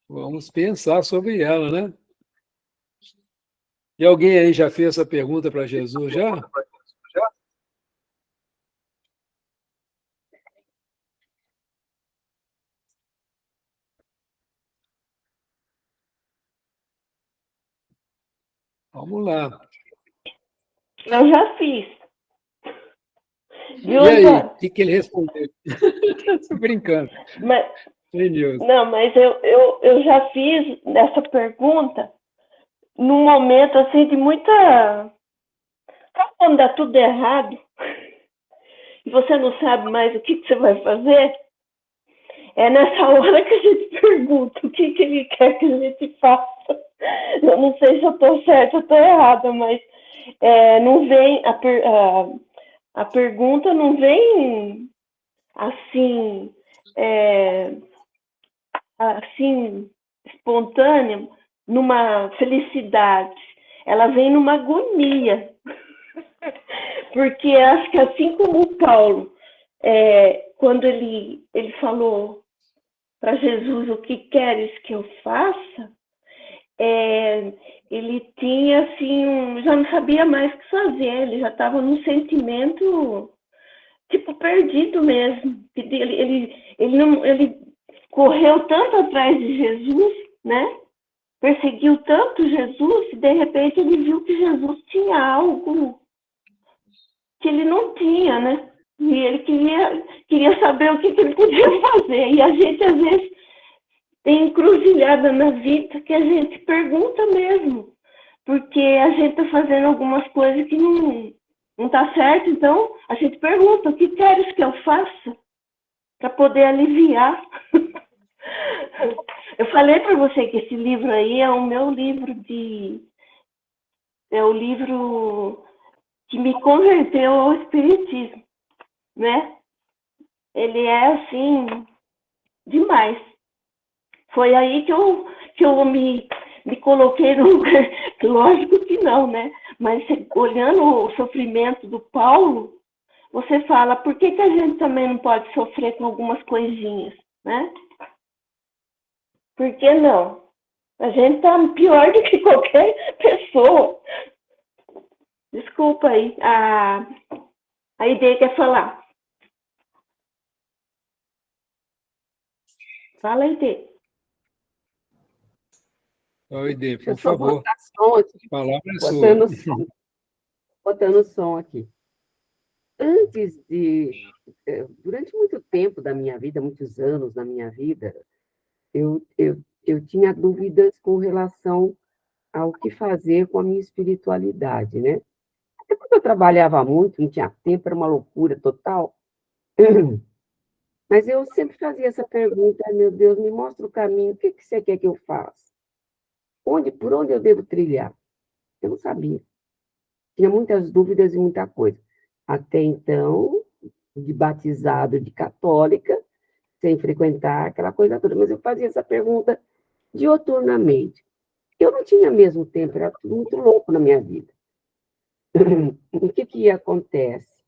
Vamos pensar sobre ela, né? E alguém aí já fez essa pergunta para Jesus já? Vamos lá. Eu já fiz. E aí, o que ele respondeu? Estou brincando. Mas, News. não, mas eu já fiz essa pergunta num momento assim de muita. Sabe quando dá tudo errado? E você não sabe mais o que você vai fazer? É nessa hora que a gente pergunta o que ele quer que a gente faça. Eu não sei se eu estou certa ou estou errada, mas não vem a pergunta não vem assim, assim espontânea, numa felicidade. Ela vem numa agonia. Porque acho que assim como o Paulo, quando ele falou para Jesus o que queres que eu faça, ele tinha assim, já não sabia mais o que fazer, ele já estava num sentimento tipo perdido mesmo. Ele correu tanto atrás de Jesus, né? Perseguiu tanto Jesus, e de repente ele viu que Jesus tinha algo que ele não tinha, né? E ele queria saber o que ele podia fazer. E a gente, às vezes, tem encruzilhada na vida que a gente pergunta mesmo. Porque a gente está fazendo algumas coisas que não está certo. Então, a gente pergunta, o que queres que eu faça? Para poder aliviar. Eu falei para você que esse livro aí é o meu livro é o livro que me converteu ao espiritismo, né? Ele é assim demais. Foi aí que eu me coloquei no lugar. Lógico que não, né? Mas olhando o sofrimento do Paulo, você fala, por que a gente também não pode sofrer com algumas coisinhas, né? Por que não? A gente tá pior do que qualquer pessoa. Desculpa aí, a ideia quer falar. Fala, Ide. Oi, Dê, Deixa eu por só favor, botar som aqui, a palavra é sua. botando som, botando som aqui. Durante muito tempo da minha vida, muitos anos da minha vida, eu tinha dúvidas com relação ao que fazer com a minha espiritualidade, né? Até porque eu trabalhava muito, não tinha tempo, era uma loucura total. Mas eu sempre fazia essa pergunta, "Ai, meu Deus, me mostra o caminho, o que você quer que eu faça? Por onde eu devo trilhar?" Eu não sabia. Tinha muitas dúvidas e muita coisa. Até então, de batizado de católica, sem frequentar aquela coisa toda. Mas eu fazia essa pergunta dioturnamente. Eu não tinha mesmo tempo, era tudo muito louco na minha vida. O que acontece?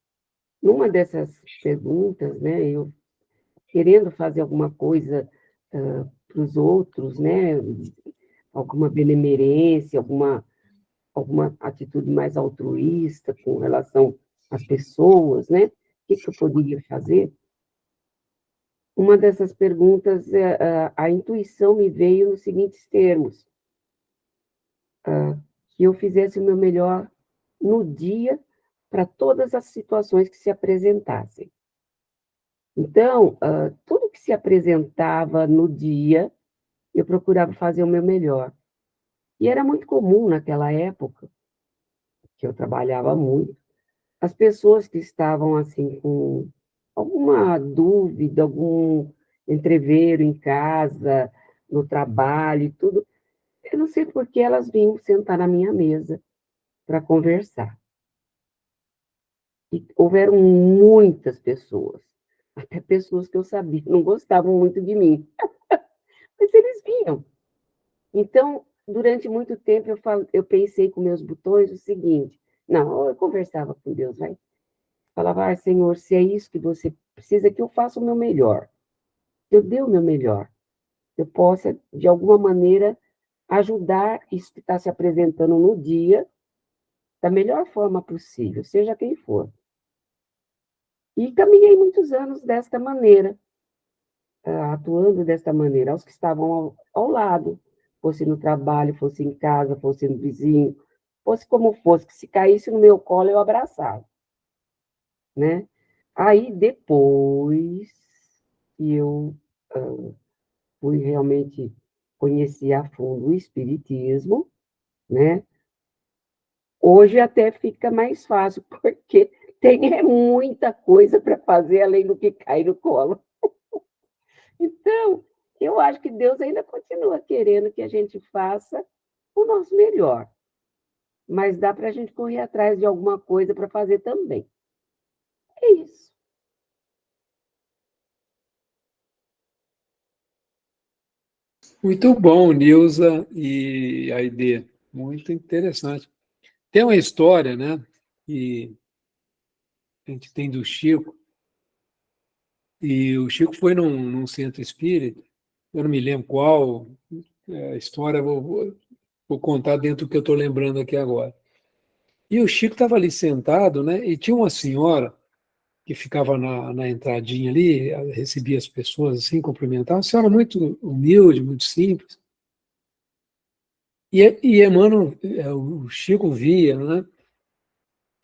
Numa dessas perguntas, né, eu querendo fazer alguma coisa para os outros, né, alguma benemerência, alguma atitude mais altruísta com relação às pessoas, né? O que eu poderia fazer? Uma dessas perguntas, a intuição me veio nos seguintes termos: que eu fizesse o meu melhor no dia para todas as situações que se apresentassem. Então, tudo que se apresentava no dia, eu procurava fazer o meu melhor. E era muito comum naquela época, que eu trabalhava muito, as pessoas que estavam assim com alguma dúvida, algum entrevero em casa, no trabalho e tudo, eu não sei por que elas vinham sentar na minha mesa para conversar. E houveram muitas pessoas, até pessoas que eu sabia não gostavam muito de mim, mas eles vinham. Então, durante muito tempo, eu pensei com meus botões o seguinte: não, eu conversava com Deus, vai. Falava, Senhor, se é isso que você precisa, que eu faça o meu melhor. Eu dei o meu melhor. Eu possa, de alguma maneira, ajudar isso que está se apresentando no dia da melhor forma possível, seja quem for. E caminhei muitos anos desta maneira, atuando desta maneira, aos que estavam ao lado, fosse no trabalho, fosse em casa, fosse no vizinho, fosse como fosse, que se caísse no meu colo, eu abraçava, né? Aí, depois que eu fui realmente conhecer a fundo o espiritismo, né? Hoje até fica mais fácil, porque tem muita coisa para fazer além do que cair no colo. Então, eu acho que Deus ainda continua querendo que a gente faça o nosso melhor, mas dá para a gente correr atrás de alguma coisa para fazer também. É isso. Muito bom, Nilza e Aide. Muito interessante. Tem uma história, né, que a gente tem do Chico, e o Chico foi num centro espírita, eu não me lembro qual, a história vou contar dentro do que eu estou lembrando aqui agora. E o Chico estava ali sentado, né, e tinha uma senhora que ficava na entradinha ali, recebia as pessoas assim, cumprimentava, uma senhora muito humilde, muito simples. E Emmanuel, o Chico via, né,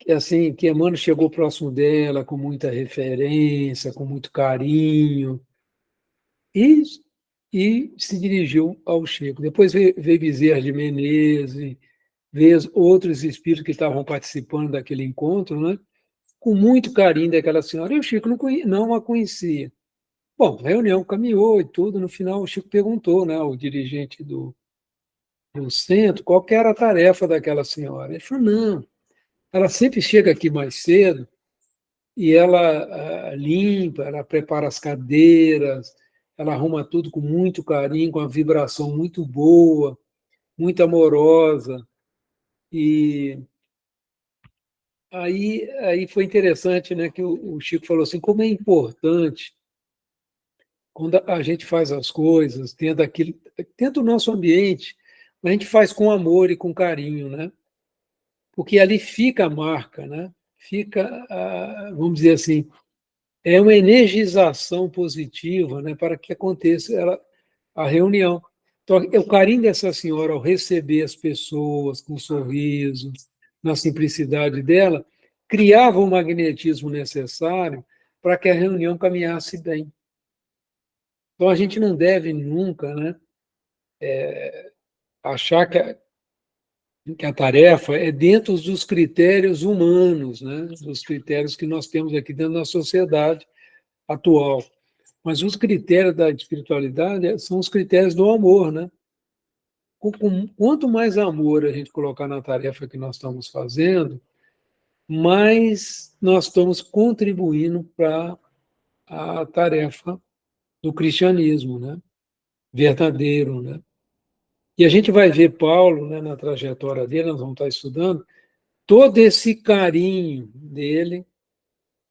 assim, que Emmanuel chegou próximo dela com muita referência, com muito carinho, e, e se dirigiu ao Chico. Depois veio Bezerra de Menezes, veio outros espíritos que estavam participando daquele encontro, né? Com muito carinho daquela senhora, e o Chico não a conhecia. Bom, a reunião caminhou e tudo, no final o Chico perguntou, né, ao dirigente do centro, qual que era a tarefa daquela senhora. Ele falou, não, ela sempre chega aqui mais cedo e ela limpa, ela prepara as cadeiras, ela arruma tudo com muito carinho, com uma vibração muito boa, muito amorosa. E aí foi interessante, né, que o Chico falou assim, como é importante quando a gente faz as coisas, dentro do nosso ambiente, a gente faz com amor e com carinho, né? Porque ali fica a marca, né? Fica, vamos dizer assim, é uma energização positiva, né, para que aconteça a reunião. Então, o carinho dessa senhora ao receber as pessoas com um sorriso, na simplicidade dela, criava o magnetismo necessário para que a reunião caminhasse bem. Então, a gente não deve nunca, né, achar que a tarefa é dentro dos critérios humanos, né, dos critérios que nós temos aqui dentro da sociedade atual. Mas os critérios da espiritualidade são os critérios do amor, né? Quanto mais amor a gente colocar na tarefa que nós estamos fazendo, mais nós estamos contribuindo para a tarefa do cristianismo, né? Verdadeiro, né? E a gente vai ver Paulo, né, na trajetória dele, nós vamos estar estudando, todo esse carinho dele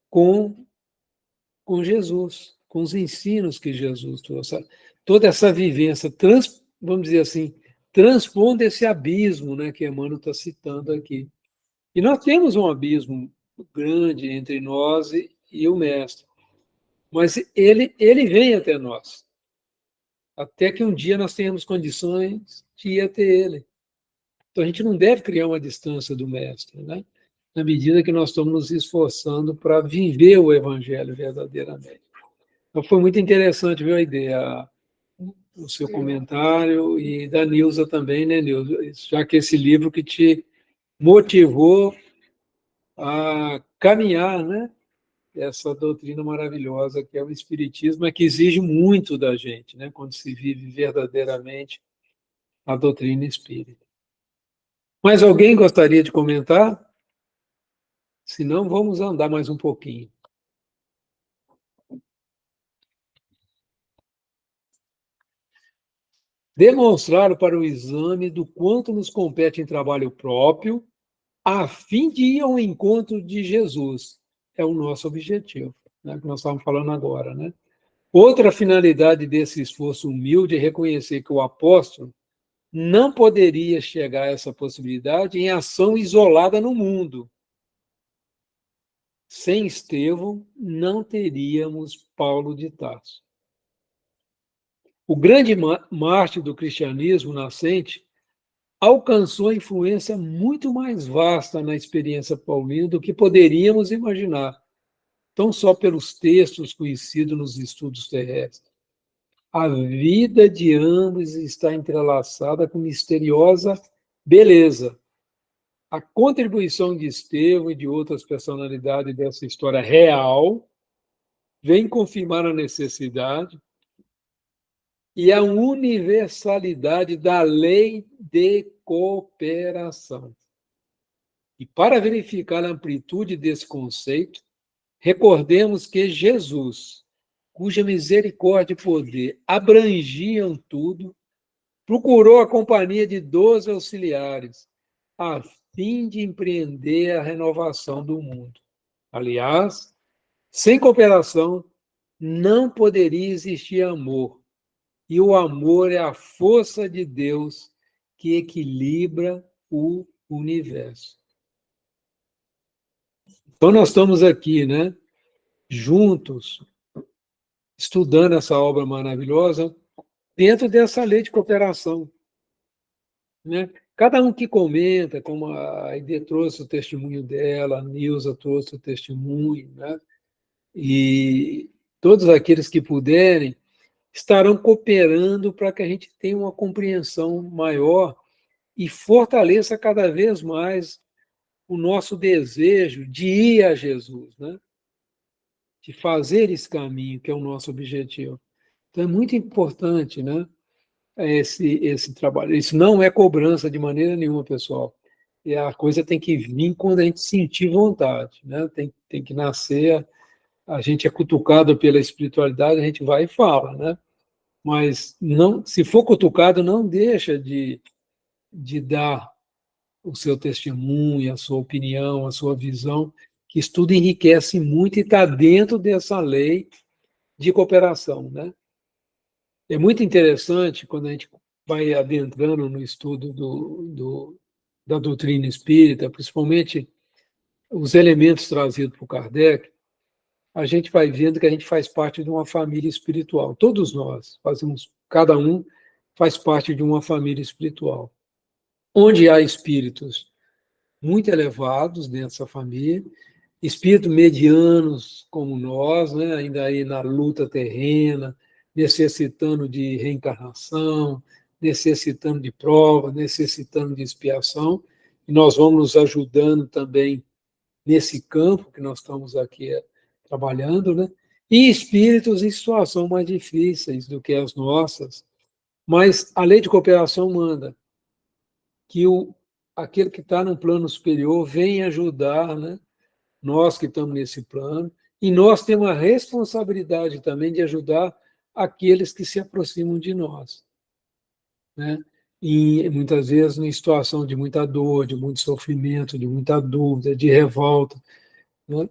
com, com Jesus, com os ensinos que Jesus trouxe, toda essa vivência, vamos dizer assim, transpondo esse abismo, né, que Emmanuel está citando aqui. E nós temos um abismo grande entre nós e o Mestre, mas ele vem até nós, até que um dia nós tenhamos condições de ir até ele. Então, a gente não deve criar uma distância do Mestre, né? Na medida que nós estamos nos esforçando para viver o Evangelho verdadeiramente. Então, foi muito interessante ver a ideia, o seu comentário, e da Nilza também, né, Nilza? Já que esse livro que te motivou a caminhar, né? Essa doutrina maravilhosa que é o Espiritismo, é que exige muito da gente, né? Quando se vive verdadeiramente a doutrina espírita. Mais alguém gostaria de comentar? Se não, vamos andar mais um pouquinho. Demonstrar para o exame do quanto nos compete em trabalho próprio, a fim de ir ao encontro de Jesus. É o nosso objetivo, né, que nós estamos falando agora, né? Outra finalidade desse esforço humilde é reconhecer que o apóstolo não poderia chegar a essa possibilidade em ação isolada no mundo. Sem Estevão, não teríamos Paulo de Tarso. O grande mártir do cristianismo nascente alcançou influência muito mais vasta na experiência paulina do que poderíamos imaginar, tão só pelos textos conhecidos nos estudos terrestres. A vida de ambos está entrelaçada com misteriosa beleza. A contribuição de Estevão e de outras personalidades dessa história real vem confirmar a necessidade e a universalidade da lei de cooperação. E para verificar a amplitude desse conceito, recordemos que Jesus, cuja misericórdia e poder abrangiam tudo, procurou a companhia de 12 auxiliares, a fim de empreender a renovação do mundo. Aliás, sem cooperação, não poderia existir amor. E o amor é a força de Deus que equilibra o universo. Então, nós estamos aqui, né, juntos, estudando essa obra maravilhosa, dentro dessa lei de cooperação, né? Cada um que comenta, como a Aide trouxe o testemunho dela, a Nilza trouxe o testemunho, né? E todos aqueles que puderem estarão cooperando para que a gente tenha uma compreensão maior e fortaleça cada vez mais o nosso desejo de ir a Jesus, né? De fazer esse caminho, que é o nosso objetivo. Então, é muito importante, né? Esse trabalho. Isso não é cobrança de maneira nenhuma, pessoal. E a coisa tem que vir quando a gente sentir vontade, né? Tem que nascer. A gente é cutucado pela espiritualidade, a gente vai e fala, né? Mas não, se for cutucado, não deixa de dar o seu testemunho, a sua opinião, a sua visão, que isso tudo enriquece muito e está dentro dessa lei de cooperação, né? É muito interessante quando a gente vai adentrando no estudo da doutrina espírita, principalmente os elementos trazidos por Kardec, a gente vai vendo que a gente faz parte de uma família espiritual. Todos nós fazemos, cada um faz parte de uma família espiritual, onde há espíritos muito elevados dentro dessa família, espíritos medianos como nós, né, ainda aí na luta terrena, necessitando de reencarnação, necessitando de prova, necessitando de expiação, e nós vamos nos ajudando também nesse campo que nós estamos aqui trabalhando, né? E espíritos em situações mais difíceis do que as nossas, mas a lei de cooperação manda que aquele que está num plano superior venha ajudar, né? Nós que estamos nesse plano, e nós temos a responsabilidade também de ajudar aqueles que se aproximam de nós, né? E muitas vezes em situação de muita dor, de muito sofrimento, de muita dúvida, de revolta, né?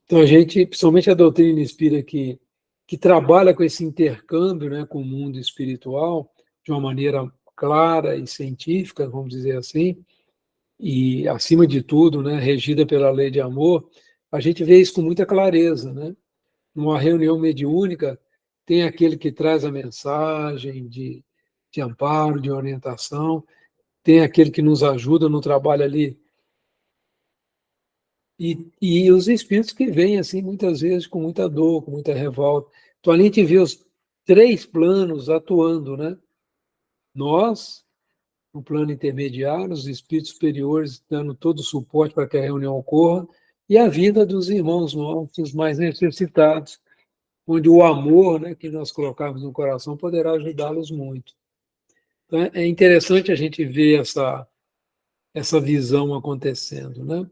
Então a gente, principalmente a doutrina espírita que trabalha com esse intercâmbio, né, com o mundo espiritual de uma maneira clara e científica, vamos dizer assim, e, acima de tudo, né, regida pela lei de amor, a gente vê isso com muita clareza, né? Numa reunião mediúnica, tem aquele que traz a mensagem de amparo, de orientação, tem aquele que nos ajuda no trabalho ali, e os espíritos que vêm, assim, muitas vezes com muita dor, com muita revolta. Então, ali a gente vê os três planos atuando, né? Nós, no plano intermediário, os espíritos superiores dando todo o suporte para que a reunião ocorra, e a vida dos irmãos nossos mais necessitados, onde o amor, né, que nós colocamos no coração poderá ajudá-los muito. Então, é interessante a gente ver essa visão acontecendo, né?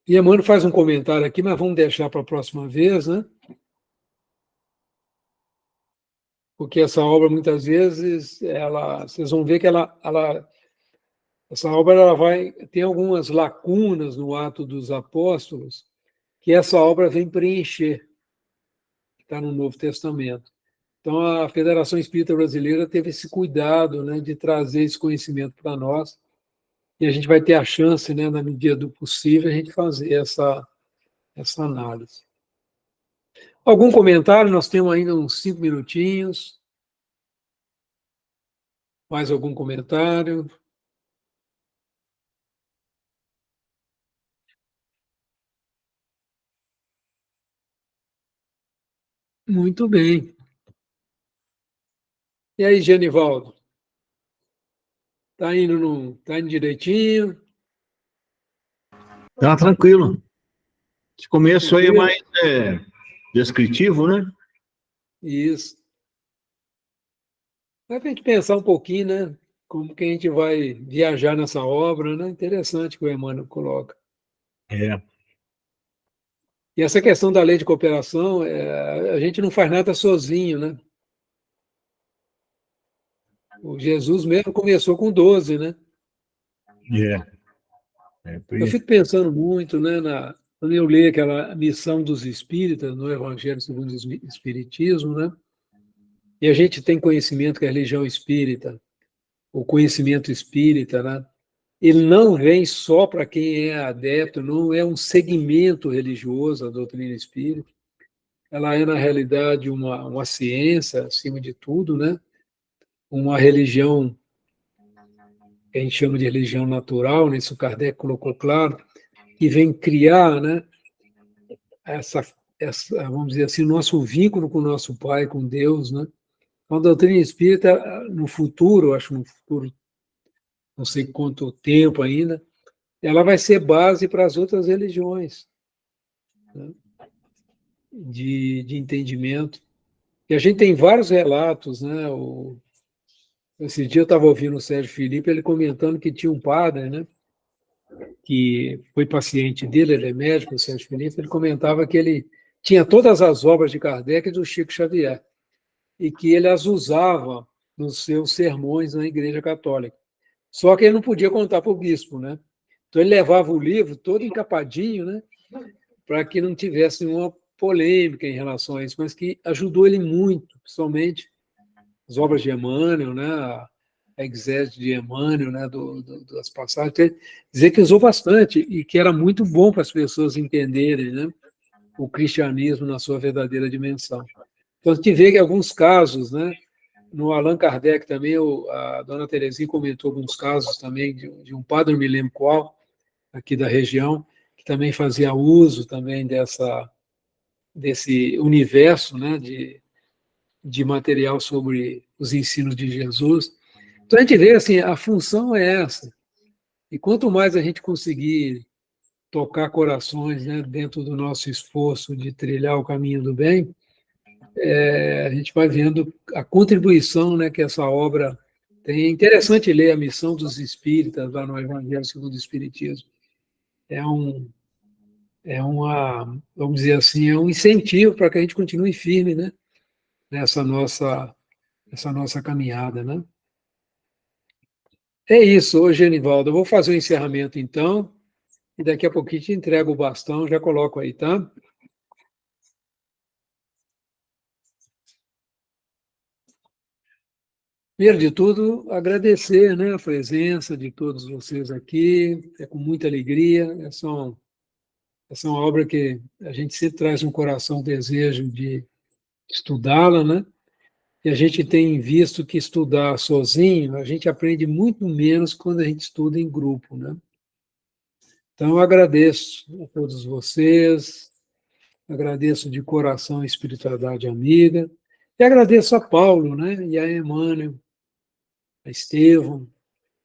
E Emmanuel faz um comentário aqui, mas vamos deixar para a próxima vez, né? Porque essa obra, muitas vezes, vocês vão ver que essa obra tem algumas lacunas no Ato dos Apóstolos, que essa obra vem preencher, que está no Novo Testamento. Então, a Federação Espírita Brasileira teve esse cuidado, né, de trazer esse conhecimento para nós, e a gente vai ter a chance, né, na medida do possível, a gente fazer essa análise. Algum comentário? Nós temos ainda uns 5 minutinhos. Mais algum comentário? Muito bem. E aí, Genivaldo? Tá indo direitinho? Tá tranquilo. Esse começo aí é Tranquilo? mais descritivo, né? Isso. Vai para a gente pensar um pouquinho, né? Como que a gente vai viajar nessa obra, né? Interessante que o Emmanuel coloca. É. E essa questão da lei de cooperação, a gente não faz nada sozinho, né? O Jesus mesmo começou com 12, né? Eu fico pensando muito, né, quando eu leio aquela missão dos espíritas no Evangelho segundo o Espiritismo, né? E a gente tem conhecimento que a religião espírita, o conhecimento espírita, né? Ele não vem só para quem é adepto, não é um segmento religioso, a doutrina espírita. Ela é, na realidade, uma ciência, acima de tudo, né? uma religião que a gente chama de religião natural, né? Isso o Kardec colocou claro, que vem criar, né, vamos dizer assim, o nosso vínculo com o nosso Pai, com Deus, né? Então, a doutrina espírita, no futuro, acho no futuro, não sei quanto tempo ainda, ela vai ser base para as outras religiões, né, de entendimento. E a gente tem vários relatos, né? Esse dia eu estava ouvindo o Sérgio Felipe, ele comentando que tinha um padre, né, que foi paciente dele, ele é médico, o Sérgio Felipe, ele comentava que ele tinha todas as obras de Kardec e do Chico Xavier, e que ele as usava nos seus sermões na Igreja Católica. Só que ele não podia contar para o bispo, né? Então ele levava o livro todo encapadinho, né, para que não tivesse nenhuma polêmica em relação a isso, mas que ajudou ele muito, principalmente as obras de Emmanuel, né, a exégese de Emmanuel, né, das passagens, dizer que usou bastante e que era muito bom para as pessoas entenderem, né, o cristianismo na sua verdadeira dimensão. Então, a gente vê que alguns casos, né, no Allan Kardec também, a dona Terezinha comentou alguns casos também de um padre, não me lembro qual, aqui da região, que também fazia uso também desse universo, né, de material sobre os ensinos de Jesus. Então, a gente vê assim, a função é essa. E quanto mais a gente conseguir tocar corações, né, dentro do nosso esforço de trilhar o caminho do bem, a gente vai vendo a contribuição, né, que essa obra tem. É interessante ler a missão dos espíritas lá no Evangelho segundo o Espiritismo. Vamos dizer assim, é um incentivo para que a gente continue firme, né, essa nossa caminhada, né? É isso, ô Genivaldo. Eu vou fazer o encerramento, então, e daqui a pouquinho te entrego o bastão, já coloco aí, tá? Primeiro de tudo, agradecer, né, a presença de todos vocês aqui, é com muita alegria. Essa é uma obra que a gente sempre traz no coração o desejo de estudá-la, né? E a gente tem visto que estudar sozinho, a gente aprende muito menos quando a gente estuda em grupo, né? Então, eu agradeço a todos vocês, agradeço de coração a Espiritualidade Amiga, e agradeço a Paulo, né, e a Emmanuel, a Estevão,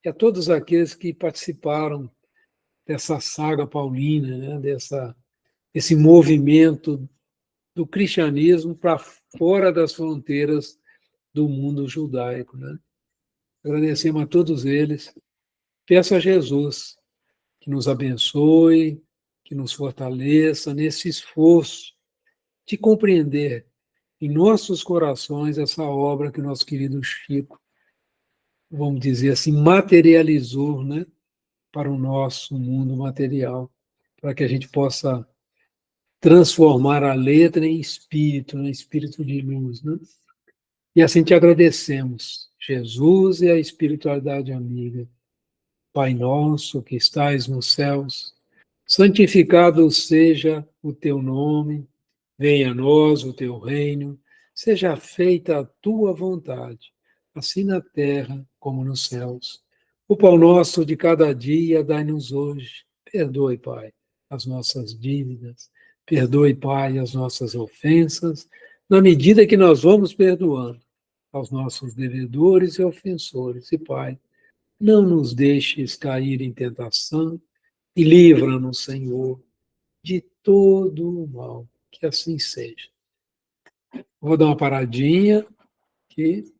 e a todos aqueles que participaram dessa saga paulina, né, desse movimento do cristianismo para fora das fronteiras do mundo judaico, né? Agradecemos a todos eles. Peço a Jesus que nos abençoe, que nos fortaleça nesse esforço de compreender em nossos corações essa obra que o nosso querido Chico, vamos dizer assim, materializou, né, para o nosso mundo material, para que a gente possa transformar a letra em espírito, né, espírito de luz, né? E assim te agradecemos, Jesus e a espiritualidade amiga. Pai nosso que estais nos céus, santificado seja o teu nome, venha a nós o teu reino, seja feita a tua vontade, assim na terra como nos céus. O pão nosso de cada dia dai-nos hoje. Perdoe, Pai, as nossas dívidas. Perdoe, Pai, as nossas ofensas, na medida que nós vamos perdoando aos nossos devedores e ofensores. E, Pai, não nos deixes cair em tentação e livra-nos, Senhor, de todo o mal. Que assim seja. Vou dar uma paradinha aqui.